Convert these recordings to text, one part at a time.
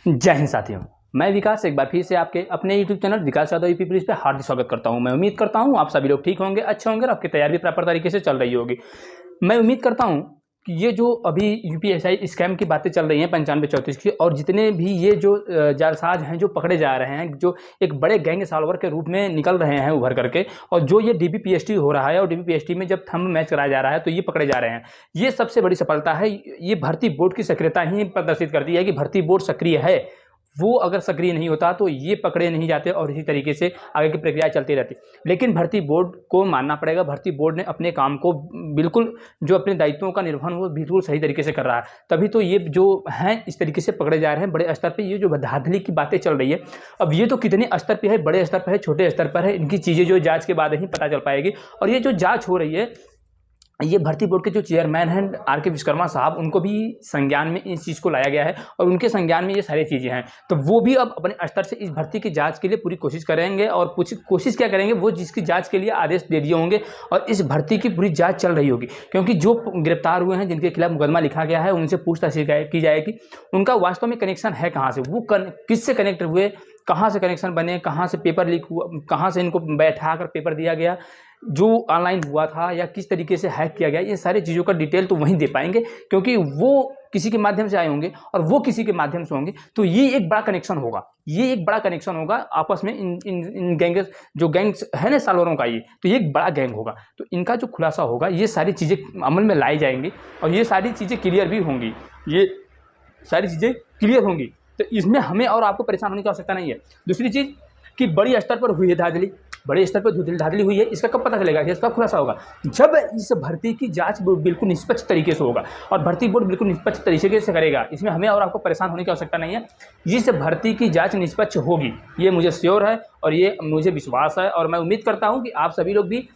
जय हिंद साथियों, मैं विकास एक बार फिर से आपके अपने YouTube चैनल विकास यादव यूपी पुलिस पे हार्दिक स्वागत करता हूं। मैं उम्मीद करता हूं आप सभी लोग ठीक होंगे, अच्छे होंगे और आपकी तैयारी भी प्रॉपर तरीके से चल रही होगी। मैं उम्मीद करता हूं कि ये जो अभी यूपीएसआई स्कैम की बातें चल रही हैं 9534 की, और जितने भी ये जो जालसाज हैं जो पकड़े जा रहे हैं, जो एक बड़े गैंग सॉल्वर के रूप में निकल रहे हैं उभर करके, और जो ये डीबीपीएसटी हो रहा है और डीबीपीएसटी में जब थंब मैच कराया जा रहा है तो ये पकड़े जा रहे हैं। ये सबसे बड़ी सफलता है। ये भर्ती बोर्ड की सक्रियता ही प्रदर्शित करती है कि भर्ती बोर्ड सक्रिय है। वो अगर सक्रिय नहीं होता तो ये पकड़े नहीं जाते और इसी तरीके से आगे की प्रक्रिया चलती रहती। लेकिन भर्ती बोर्ड को मानना पड़ेगा, भर्ती बोर्ड ने अपने काम को बिल्कुल, जो अपने दायित्वों का निर्वहन वो बिल्कुल सही तरीके से कर रहा है। तभी तो ये जो हैं इस तरीके से पकड़े जा रहे हैं बड़े स्तर पे। ये जो धांधली की बातें चल रही है, अब ये तो कितने स्तर पे है, बड़े स्तर पर है, छोटे स्तर पर है, इनकी चीज़ें जो जाँच के बाद ही पता चल पाएगी। और ये जो जाँच हो रही है, ये भर्ती बोर्ड के जो चेयरमैन हैं आर.के. विश्वकर्मा साहब, उनको भी संज्ञान में इस चीज़ को लाया गया है और उनके संज्ञान में ये सारी चीज़ें हैं। तो वो भी अब अपने स्तर से इस भर्ती की जांच के लिए पूरी कोशिश करेंगे। और कोशिश क्या करेंगे, वो जिसकी जांच के लिए आदेश दे दिए होंगे और इस भर्ती की पूरी जांच चल रही होगी। क्योंकि जो गिरफ्तार हुए हैं, जिनके खिलाफ मुकदमा लिखा गया है, उनसे पूछताछ की जाएगी उनका वास्तव में कनेक्शन है कहाँ से, वो किससे कनेक्ट हुए, कहाँ से कनेक्शन बने, कहाँ से पेपर लीक हुआ, कहाँ से इनको बैठा कर पेपर दिया गया, जो ऑनलाइन हुआ था या किस तरीके से हैक किया गया। ये सारी चीज़ों का डिटेल तो वहीं दे पाएंगे, क्योंकि वो किसी के माध्यम से आए होंगे और वो किसी के माध्यम से होंगे। तो ये एक बड़ा कनेक्शन होगा, ये एक बड़ा कनेक्शन होगा आपस में। इन गैंग्स, जो गैंग्स है ना साल्वरों का, ये एक बड़ा गैंग होगा। तो इनका जो खुलासा होगा, ये सारी चीज़ें अमल में लाई जाएंगी और ये सारी चीज़ें क्लियर भी होंगी। ये सारी चीज़ें क्लियर होंगी, तो इसमें हमें और आपको परेशान होने की आवश्यकता नहीं है। दूसरी चीज़ कि बड़ी स्तर पर हुई है धांधली, बड़े स्तर पर धांधली हुई है, इसका कब पता चलेगा, इसका खुलासा होगा जब इस भर्ती की जांच बिल्कुल निष्पक्ष तरीके से होगा और भर्ती बोर्ड बिल्कुल निष्पक्ष तरीके से करेगा। इसमें हमें और आपको परेशान होने की आवश्यकता नहीं है। इस भर्ती की जांच निष्पक्ष होगी, ये मुझे श्योर है और ये मुझे विश्वास है। और मैं उम्मीद करता हूँ कि आप सभी लोग भी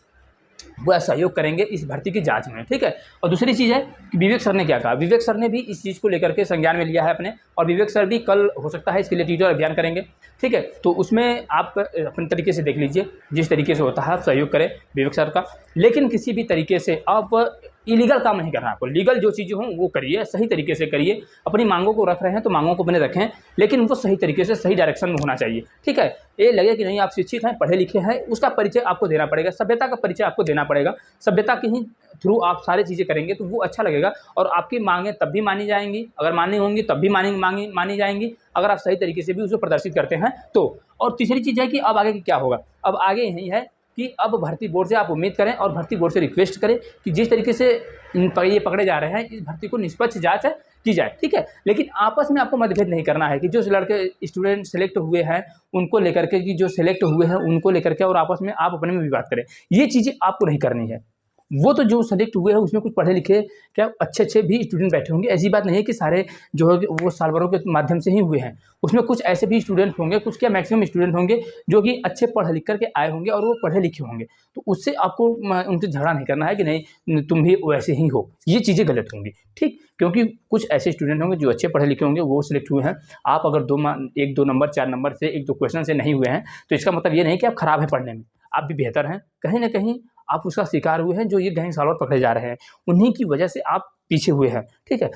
पूरा सहयोग करेंगे इस भर्ती की जांच में, ठीक है। और दूसरी चीज़ है कि विवेक सर ने क्या कहा, विवेक सर ने भी इस चीज़ को लेकर के संज्ञान में लिया है अपने, और विवेक सर भी कल हो सकता है इसके लिए ट्विटर अभियान करेंगे, ठीक है। तो उसमें आप अपने तरीके से देख लीजिए, जिस तरीके से होता है आप सहयोग करें विवेक सर का। लेकिन किसी भी तरीके से आप इलीगल काम नहीं करना है आपको, लीगल जो चीज़ें हों वो करिए, सही तरीके से करिए। अपनी मांगों को रख रहे हैं तो मांगों को बने रखें, लेकिन वो सही तरीके से सही डायरेक्शन में होना चाहिए, ठीक है। ये लगे कि नहीं आप शिक्षित हैं, पढ़े लिखे हैं, उसका परिचय आपको देना पड़ेगा, सभ्यता का परिचय आपको देना पड़ेगा। सभ्यता के ही थ्रू आप सारी चीज़ें करेंगे तो वो अच्छा लगेगा और आपकी मांगें तब भी मानी जाएंगी, अगर मानी होंगी तब भी मानी जाएंगी, अगर आप सही तरीके से भी उसको प्रदर्शित करते हैं तो। और तीसरी चीज़ है कि अब आगे क्या होगा, अब आगे यही है कि अब भर्ती बोर्ड से आप उम्मीद करें और भर्ती बोर्ड से रिक्वेस्ट करें कि जिस तरीके से ये पकड़े जा रहे हैं, इस भर्ती को निष्पक्ष जांच की जाए, ठीक है। लेकिन आपस में आपको मतभेद नहीं करना है कि जो लड़के स्टूडेंट सेलेक्ट हुए हैं उनको लेकर के, कि जो सेलेक्ट हुए हैं उनको लेकर के और आपस में आप अपने में विवाद करें, ये चीज़ें आपको नहीं करनी है। वो तो जो सेलेक्ट हुए हैं उसमें कुछ पढ़े लिखे क्या अच्छे भी स्टूडेंट बैठे होंगे, ऐसी बात नहीं है कि सारे जो है वो साल्वरों के माध्यम से ही हुए हैं। उसमें कुछ ऐसे भी स्टूडेंट होंगे, कुछ क्या मैक्सिमम स्टूडेंट होंगे जो कि अच्छे पढ़ लिख करके आए होंगे और वो पढ़े लिखे होंगे। तो उससे आपको उनसे झगड़ा नहीं करना है कि नहीं तुम भी वैसे ही हो, ये चीज़ें गलत होंगी, ठीक। क्योंकि कुछ ऐसे स्टूडेंट होंगे जो अच्छे पढ़े लिखे होंगे, वो सिलेक्ट हुए हैं। आप अगर 1-2 नंबर 4 नंबर से 1-2 क्वेश्चन से नहीं हुए हैं तो इसका मतलब ये नहीं कि आप खराब हैं पढ़ने में, आप भी बेहतर हैं। कहीं ना कहीं आप उसका शिकार हुए हैं, जो ये गैंग सॉल्वर पकड़े जा रहे हैं उन्हीं की वजह से आप पीछे हुए हैं, ठीक है।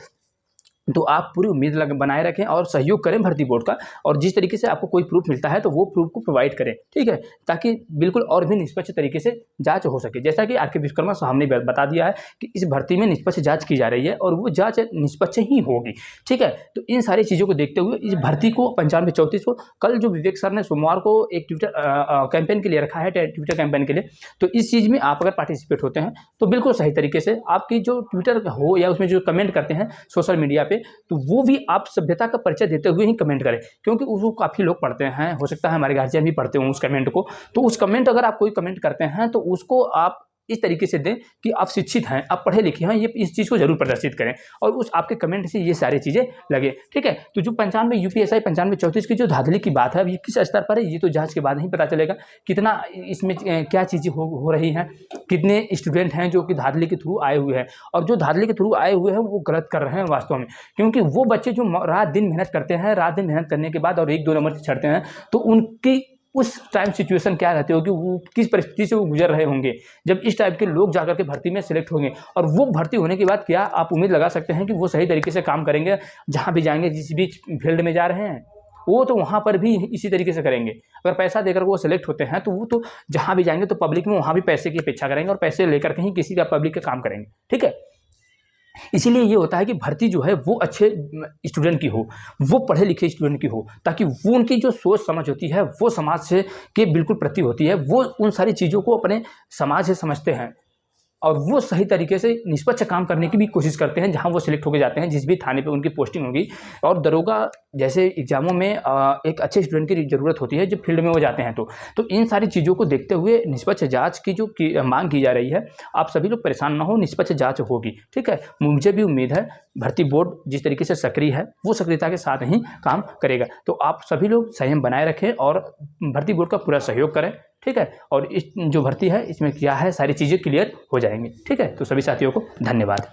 तो आप पूरी उम्मीद बनाए रखें और सहयोग करें भर्ती बोर्ड का, और जिस तरीके से आपको कोई प्रूफ मिलता है तो वो प्रूफ को प्रोवाइड करें, ठीक है, ताकि बिल्कुल और भी निष्पक्ष तरीके से जांच हो सके। जैसा कि आर.के. विश्वकर्मा साहब ने बता दिया है कि इस भर्ती में निष्पक्ष जांच की जा रही है और वो जांच निष्पक्ष ही होगी, ठीक है। तो इन सारी चीज़ों को देखते हुए इस भर्ती को 9534 को कल जो विवेक सर ने सोमवार को एक ट्विटर कैंपेन के लिए रखा है, ट्विटर कैंपेन के लिए, तो इस चीज़ में आप अगर पार्टिसिपेट होते हैं तो बिल्कुल सही तरीके से आपकी जो ट्विटर हो या उसमें जो कमेंट करते हैं सोशल मीडिया पे, तो वो भी आप सभ्यता का परिचय देते हुए ही कमेंट करें। क्योंकि उसको काफ़ी लोग पढ़ते हैं, हो सकता है हमारे गार्जियन भी पढ़ते हों उस कमेंट को। तो उस कमेंट अगर आप कोई कमेंट करते हैं तो उसको आप इस तरीके से दें कि आप शिक्षित हैं, आप पढ़े लिखे हैं, ये इस चीज़ को जरूर प्रदर्शित करें और उस आपके कमेंट से ये सारी चीज़ें लगे, ठीक है। तो जो 95 यूपीएसआई 9534 की जो धांधली की बात है, अब ये किस स्तर पर है ये तो जांच के बाद ही पता चलेगा। कितना इसमें क्या चीज़ें हो रही हैं, कितने स्टूडेंट हैं जो कि धांधली के थ्रू आए हुए हैं, और जो धांधली के थ्रू आए हुए हैं वो गलत कर रहे हैं वास्तव में। क्योंकि वो बच्चे जो रात दिन मेहनत करते हैं, रात दिन मेहनत करने के बाद और 1-2 नंबर से छड़ते हैं, तो उनकी उस टाइम सिचुएशन क्या रहती होगी, वो किस परिस्थिति से वो गुजर रहे होंगे जब इस टाइप के लोग जाकर के भर्ती में सिलेक्ट होंगे। और वो भर्ती होने के बाद क्या आप उम्मीद लगा सकते हैं कि वो सही तरीके से काम करेंगे, जहाँ भी जाएंगे, जिस भी फील्ड में जा रहे हैं वो तो वहाँ पर भी इसी तरीके से करेंगे। अगर पैसा देकर वो सिलेक्ट होते हैं तो वो तो जहाँ भी जाएंगे तो पब्लिक में वहाँ भी पैसे की अपेक्षा करेंगे और पैसे लेकर के ही किसी का पब्लिक का काम करेंगे, ठीक है। इसीलिए ये होता है कि भर्ती जो है वो अच्छे स्टूडेंट की हो, वो पढ़े लिखे स्टूडेंट की हो, ताकि वो उनकी जो सोच समझ होती है वो समाज से के बिल्कुल प्रति होती है, वो उन सारी चीज़ों को अपने समाज से समझते हैं और वो सही तरीके से निष्पक्ष काम करने की भी कोशिश करते हैं जहां वो सिलेक्ट होकर जाते हैं, जिस भी थाने पे उनकी पोस्टिंग होगी। और दरोगा जैसे एग्जामों में एक अच्छे स्टूडेंट की ज़रूरत होती है जब फील्ड में वो जाते हैं तो इन सारी चीज़ों को देखते हुए निष्पक्ष जांच की जो मांग की जा रही है, आप सभी लोग परेशान ना हो, निष्पक्ष जाँच होगी, ठीक है। मुझे भी उम्मीद है भर्ती बोर्ड जिस तरीके से सक्रिय है वो सक्रियता के साथ ही काम करेगा। तो आप सभी लोग संयम बनाए रखें और भर्ती बोर्ड का पूरा सहयोग करें, ठीक है। और इस जो भर्ती है इसमें क्या है सारी चीज़ें क्लियर हो जाएंगी, ठीक है। तो सभी साथियों को धन्यवाद।